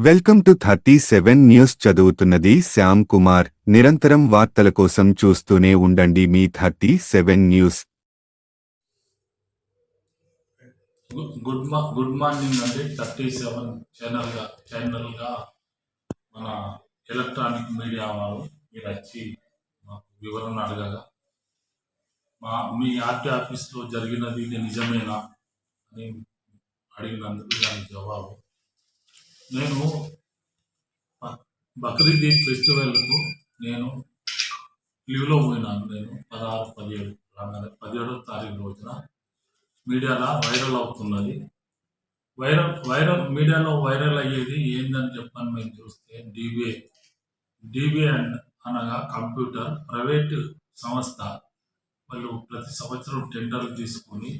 Welcome to 37 news. చదువుతున్నది శ్యామ్ కుమార్. నిరంతరం వార్తల కోసం చూస్తూనే ఉండండి మీ 37 న్యూస్. గుడ్ మార్నింగ్ అండి. 37 ఛానల్గా మన ఎలక్ట్రానిక్ మీడియా వారు మీరు వచ్చి మాకు వివరణ అడగగా మీ ఆర్టీ ఆఫీస్లో జరిగినది ఇది నిజమేనా అని అడిగినందుకు దాని జవాబు, నేను బక్రీద్ ఫెస్టివల్కు నేను లీవ్లో పోయినాను. నేను 16-17 రాగానే 17వ తారీఖు రోజున మీడియాలో వైరల్ అవుతున్నది. మీడియాలో వైరల్ అయ్యేది ఏందని చెప్పని మేము చూస్తే డీబీఏ అనగా కంప్యూటర్ ప్రైవేట్ సంస్థ వాళ్ళు ప్రతి సంవత్సరం టెండర్లు తీసుకొని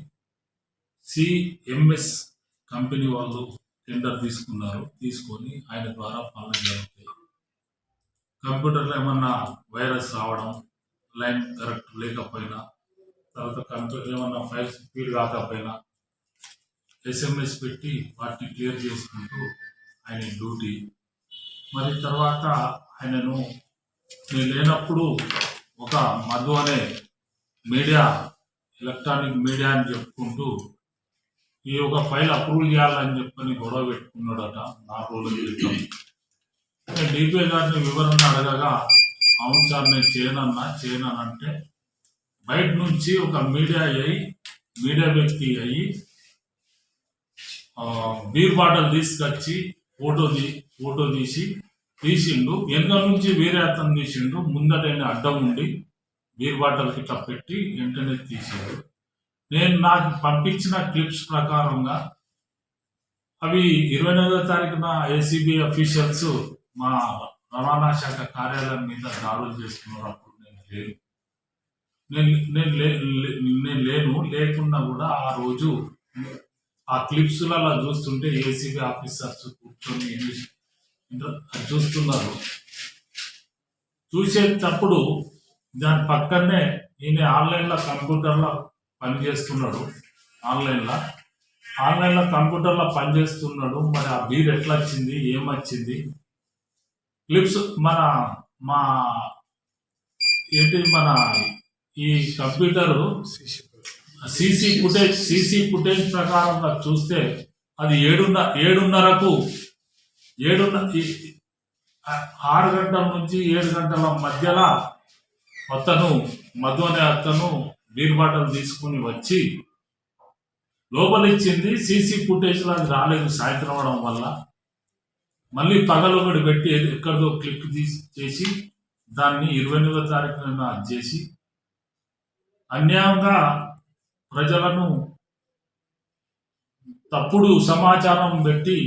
సిఎంఎస్ కంపెనీ వాళ్ళు టెండర్ తీసుకొని ఆయన ద్వారా పనులు జరుగుతాయి. కంప్యూటర్లో ఏమన్నా వైరస్ రావడం, లైన్ కరెక్ట్ లేకపోయినా, తర్వాత కంప్యూటర్ ఏమన్నా ఫైల్స్ స్పీడ్ కాకపోయినా ఎస్ఎంఎస్ పెట్టి వాటిని క్లియర్ చేసుకుంటూ ఆయన డ్యూటీ. మరి తర్వాత ఆయనను నేను లేనప్పుడు ఒక మధు అనే మీడియా ఎలక్ట్రానిక్ మీడియా అని చెప్పుకుంటూ ఈ ఒక ఫైల్ అప్రూవల్ చేయాలని చెప్పని గొడవ పెట్టుకున్నాడట 4 రోజుల క్రితం. డిపిఐ గారిని వివరణ అడగగా, అవును సార్ నేను చేయనంటే బయట నుంచి ఒక మీడియా వ్యక్తి అయ్యి బీర్ బాటిల్ తీసుకొచ్చి ఫోటో తీసిండు. వెనుక నుంచి వేరే అతను తీసిండు. ముందటైన అడ్డం ఉండి బీర్ బాటిల్ ఇట్లా పెట్టి వెంటనే తీసాడు. నాకు పంపించిన క్లిప్స్ ప్రకారంగా అవి 29వ తారీఖున ఏసీబీ అఫీషియల్స్ మా రవాణా శాఖ కార్యాలయం మీద దాడులు చేసుకున్నప్పుడు నేను లేకున్నా కూడా ఆ రోజు ఆ క్లిప్స్లలో చూస్తుంటే ఏసీబీ ఆఫీసర్స్ కూర్చొని చూస్తున్నారు. చూసేటప్పుడు దాని పక్కనే ఈయన ఆన్లైన్లో కంప్యూటర్లో పనిచేస్తున్నాడు. ఆన్లైన్లో కంప్యూటర్లో పనిచేస్తున్నాడు. మరి ఆ బీర్ ఎట్లా వచ్చింది, ఏమొచ్చింది, క్లిప్స్ మన ఈ కంప్యూటరు సీసీ ఫుటేజ్ ప్రకారంగా చూస్తే అది 7:30కు 6 గంటల నుంచి 7 గంటల మధ్యలో మధు అనే అతను బీర్ బాటల్ తీసుకుని వచ్చి లోపలిచ్చింది. సీసీ ఫుటేజ్లో అది రాలేదు సాయంత్రం అవడం వల్ల. మళ్ళీ పగలొకటి పెట్టి ఎక్కడిదో క్లిక్ చేసి దాన్ని 29వ తారీఖున చేసి అన్యాయంగా ప్రజలను తప్పుడు సమాచారం పెట్టి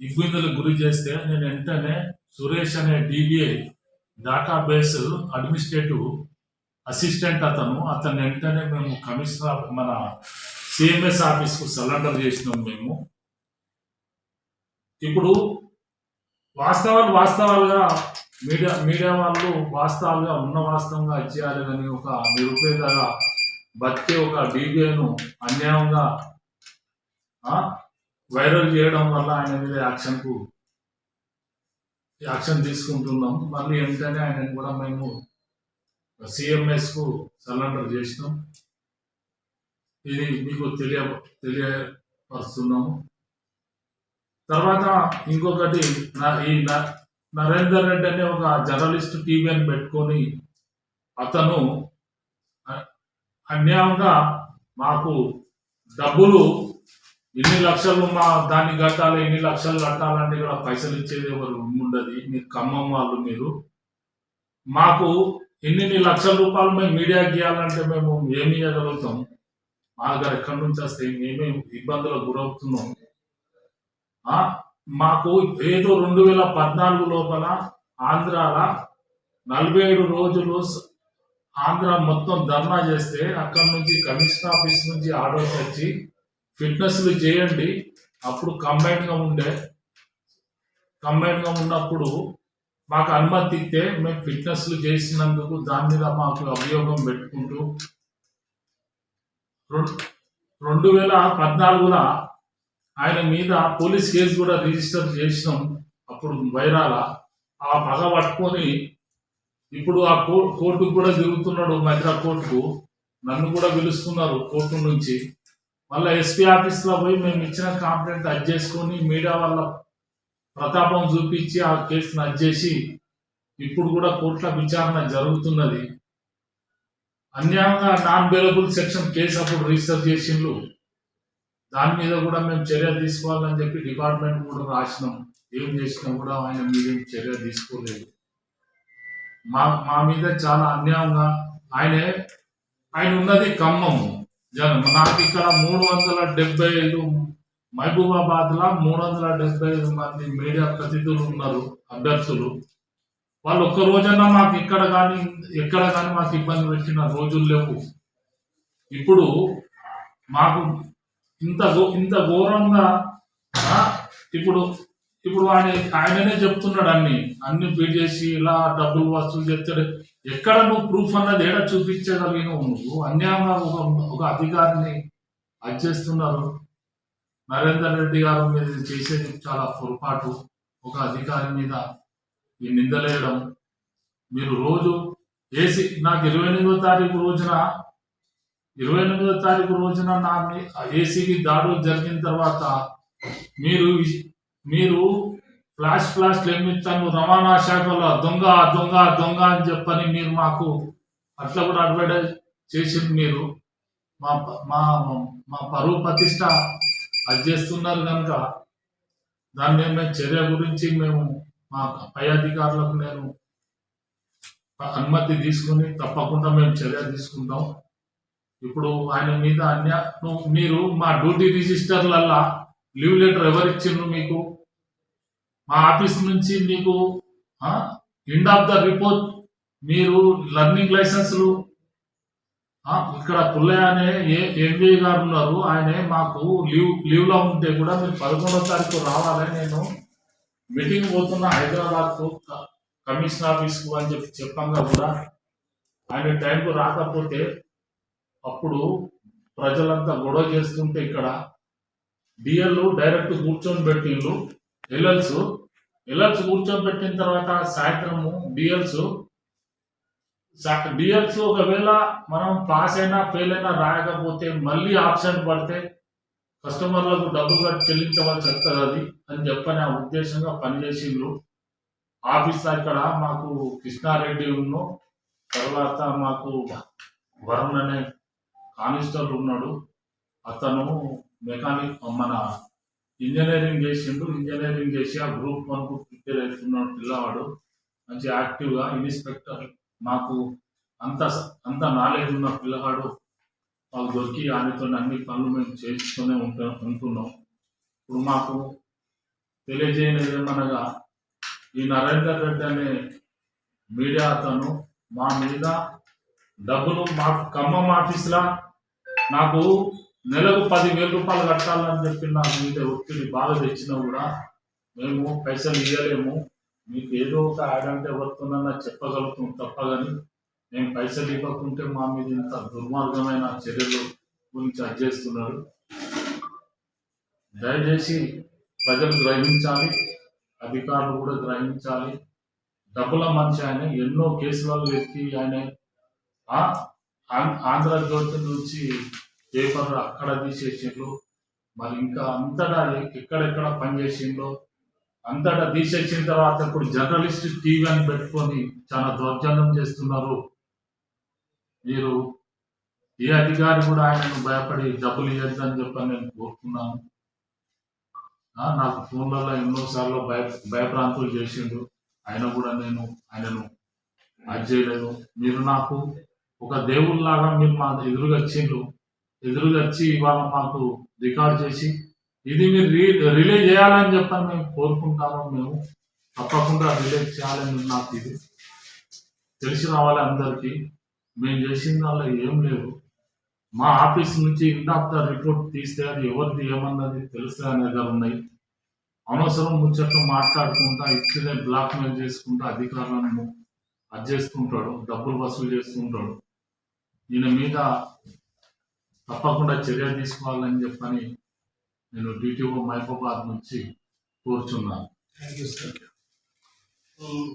ఇబ్బందులకు గురి చేస్తే నేను వెంటనే సురేష్ అనే డీబీఐ డేటాబేస్ అడ్మినిస్ట్రేటివ్ అసిస్టెంట్ అతను వెంటనే మేము కమిషనర్ మన సిఎంఎస్ ఆఫీస్కు సరెండర్ చేసినాం. మేము ఇప్పుడు వాస్తవాలుగా మీడియా వాళ్ళు వాస్తవాలుగా వాస్తవంగా ఇచ్చేయాలి కానీ ఒక నిరుపేదగా బతికే ఒక డీబీఐను అన్యాయంగా వైరల్ చేయడం వల్ల ఆయన మీద యాక్షన్ తీసుకుంటున్నాం. మళ్ళీ వెంటనే ఆయన కూడా మేము సిఎంఎస్కు సరెండర్ చేసినాం. ఇది మీకు తెలియపరుస్తున్నాము. తర్వాత ఇంకొకటి, ఈ నరేందర్ రెడ్డి అనే ఒక జర్నలిస్ట్ టీవీని పెట్టుకొని అతను అన్యాయంగా మాకు డబ్బులు ఇన్ని లక్షలు దాన్ని కట్టాలి, ఇన్ని లక్షలు కట్టాలంటే కూడా పైసలు ఇచ్చేది ఎవరు ఉండదు. మీరు ఖమ్మం వాళ్ళు, మీరు మాకు ఇన్ని లక్షల రూపాయలు మేము మీడియాకి ఇవ్వాలంటే మేము ఏమి ఇవ్వగలుగుతాం? మా దగ్గర ఎక్కడి నుంచి వస్తే మేమేమి ఇబ్బందులకు గురవుతున్నాం. మాకు ఏదో 2014 లోపల ఆంధ్రాలో 47 రోజులు ఆంధ్ర మొత్తం ధర్నా చేస్తే అక్కడి నుంచి కమిషనర్ ఆఫీస్ నుంచి ఆర్డర్స్ వచ్చి ఫిట్నెస్లు చేయండి. అప్పుడు కంబైన్గా ఉన్నప్పుడు మాకు అనుమతి ఇస్తే మేము ఫిట్నెస్లు చేసినందుకు దాని మీద మాకు అభియోగం పెట్టుకుంటూ 2014లో ఆయన మీద పోలీస్ కేసు కూడా రిజిస్టర్ చేసినాం. అప్పుడు వైరాల ఆ పగ పట్టుకొని ఇప్పుడు ఆ కోర్టుకు కూడా తిరుగుతున్నాడు, మద్రా కోర్టుకు. నన్ను కూడా పిలుస్తున్నారు కోర్టు నుంచి. మళ్ళీ ఎస్పీ ఆఫీస్లో పోయి మేము ఇచ్చిన కంప్లైంట్ అది చేసుకొని మీడియా వాళ్ళ ప్రతాపం చూపించి ఆ కేసును అది చేసి ఇప్పుడు కూడా కోర్టుల విచారణ జరుగుతున్నది. అన్యాయంగా నాన్ బెయిలబుల్ సెక్షన్ కేసు అప్పుడు రిజిస్టర్ చేసిండ్రు. దాని మీద కూడా మేము చర్య తీసుకోవాలని చెప్పి డిపార్ట్మెంట్ కూడా రాసినాం. ఏం చేసినా కూడా ఆయన మీద చర్య తీసుకోలేదు. మా మీద చాలా అన్యాయంగా ఆయన ఉన్నది ఖమ్మము నాకు ఇక్కడ 375 మహబూబాబాద్ లా 375 మంది మీడియా ప్రతినిధులు ఉన్నారు, అభ్యర్థులు. వాళ్ళు ఒక్క రోజన్నా మాకు ఎక్కడ కానీ మాకు ఇబ్బంది పెట్టిన రోజులు లేవు. ఇప్పుడు మాకు ఇంత ఘోరంగా ఇప్పుడు ఆయననే చెప్తున్నాడు అన్ని ఫీడ్ చేసి ఇలా డబ్బులు వసూలు చేస్తాడు. ఎక్కడ నువ్వు ప్రూఫ్ అన్నది ఏడా చూపించగలిగినావు? నువ్వు అన్యాయంగా ఒక అధికారిని అది చేస్తున్నారు. నరేందర్ రెడ్డి గారు మీద చేసేది చాలా పొరపాటు. ఒక అధికారి మీద ఈ నిందలేయడం. మీరు రోజు నాకు 28వ తారీఖు రోజున నా ఏసీకి దాడులు జరిగిన తర్వాత మీరు ఫ్లాష్ లెమ్మిస్తాను రవాణా శాఖలో దొంగ దొంగ దొంగ అని చెప్పని మీరు మాకు అట్లా కూడా అడ్వర్టైజ్ చేసింది. మీరు మా పరువు ప్రతిష్ట అది చేస్తున్నారు కనుక దాని మీద మేము చర్య గురించి మేము మా పై అధికారులకు నేను అనుమతి తీసుకుని తప్పకుండా మేము చర్య తీసుకుంటాం. ఇప్పుడు ఆయన మీద మీరు మా డ్యూటీ రిజిస్టర్లల్లా లీవ్ లెటర్ ఎవరిచ్చిండ్రు? మీకు మా ఆఫీస్ నుంచి మీకు ఎండ్ ఆఫ్ ద రిపోర్ట్ మీరు లర్నింగ్ లైసెన్స్లు ఇక్కడ పుల్లయ్య అనే ఎంబీఏ గారు ఉన్నారు. ఆయన మాకు లీవ్లో ఉంటే కూడా మీరు 11వ తారీఖు రావాలని నేను మీటింగ్ పోతున్నా హైదరాబాద్కు కమిషనర్ ఆఫీస్కు అని చెప్పంగా కూడా ఆయన టైంకు రాకపోతే అప్పుడు ప్రజలంతా గొడవ చేస్తుంటే ఇక్కడ డిఎల్ డైరెక్ట్ కూర్చొని పెట్టిండ్రు. ఎల్ఎల్స్ కూర్చొని పెట్టిన తర్వాత సాయంత్రము డిఎల్స్ ఒకవేళ మనం పాస్ అయినా ఫెయిల్ అయినా రాయకపోతే మళ్ళీ ఆప్షన్ పడితే కస్టమర్లకు డబ్బులు కట్టి చెల్లించవలసి వస్తుంది అది అని చెప్పని ఆ ఉద్దేశంగా పనిచేసిండ్రు. ఆఫీస్ ఇక్కడ మాకు కృష్ణారెడ్డి ఉన్ను తర్వాత మాకు వరుణ్ అనే కానిస్టేబుల్ ఉన్నాడు. అతను మెకానిక్ మన ఇంజనీరింగ్ చేసి ఆ గ్రూప్ 1కు ప్రిపేర్ అవుతున్నాడు పిల్లవాడు. మంచి యాక్టివ్గా ఇన్స్పెక్టర్ మాకు అంత నాలెడ్జ్ ఉన్న పిల్లవాడు మాకు దొరికి ఆయనతో అన్ని పనులు మేము చేస్తూనే ఉంటున్నాం. ఇప్పుడు మాకు తెలియజేయనిది ఏమనగా ఈ నరేందర్ రెడ్డి అనే మీడియా అతను మా మీద డబ్బులు మాకు ఖమ్మం ఆఫీస్లా నాకు నెలకు 10,000 రూపాయలు కట్టాలని చెప్పి నా మీద ఒత్తిడి బాగా తెచ్చినా కూడా మేము పైసలు ఇవ్వలేము, మీకు ఏదో ఒక యాడ్ అంటే వస్తుందన్న చెప్పగలుగుతాం తప్పగాని మేము పైసలు ఇవ్వకుంటే మా మీద ఇంత దుర్మార్గమైన చర్యలు గురించి అడ్జేస్తున్నారు. దయచేసి ప్రజలు గ్రహించాలి, అధికారులు కూడా గ్రహించాలి. డబ్బుల మనిషి ఆయన ఎన్నో కేసులలో ఎత్తి ఆయన ఆంధ్రజ్యోతి నుంచి పేపర్ అక్కడ తీసేసిండ్రు. మరి ఇంకా అంతటా ఎక్కడెక్కడ పనిచేసిండ్రో అంతటా తీసేసిన తర్వాత ఇప్పుడు జర్నలిస్ట్ టీవీ అని పెట్టుకొని చాలా దౌర్జన్యం చేస్తున్నారు. మీరు ఏ అధికారి కూడా ఆయనను భయపడి డబ్బులు ఇవ్వద్దని చెప్పని నేను కోరుకున్నాను. నాకు ఫోన్లలో ఎన్నోసార్లు భయప్రాంతులు చేసిండు. అయినా కూడా నేను ఆయనను అది చేయలేదు. మీరు నాకు ఒక దేవుళ్ళలాగా మీరు మా ఎదురుగా వచ్చి ఇవాళ మాకు రికార్డ్ చేసి ఇది మీరు రిలే చేయాలని చెప్పని మేము కోరుకుంటాము. మేము తప్పకుండా రిలే చేయాలని నాకు ఇది తెలిసి రావాలి అందరికీ. మేము చేసిన దానిలో ఏం లేదు. మా ఆఫీస్ నుంచి ఎండ్ ఆఫ్ ద రిపోర్ట్ తీస్తే అది ఎవరిది ఏమన్నది తెలుస్తుంది అనేది ఉన్నాయి. అనవసరం ముచ్చట్లు మాట్లాడుకుంటా ఇచ్చినే బ్లాక్ మెయిల్ చేసుకుంటా అధికారులను అది చేస్తుంటాడు, డబ్బులు వసూలు చేస్తుంటాడు. ఈయన మీద తప్పకుండా చర్య తీసుకోవాలని చెప్పని నేను డిటిఓ మహబూబాబాద్ నుంచి కోరుచున్నాను. Thank you sir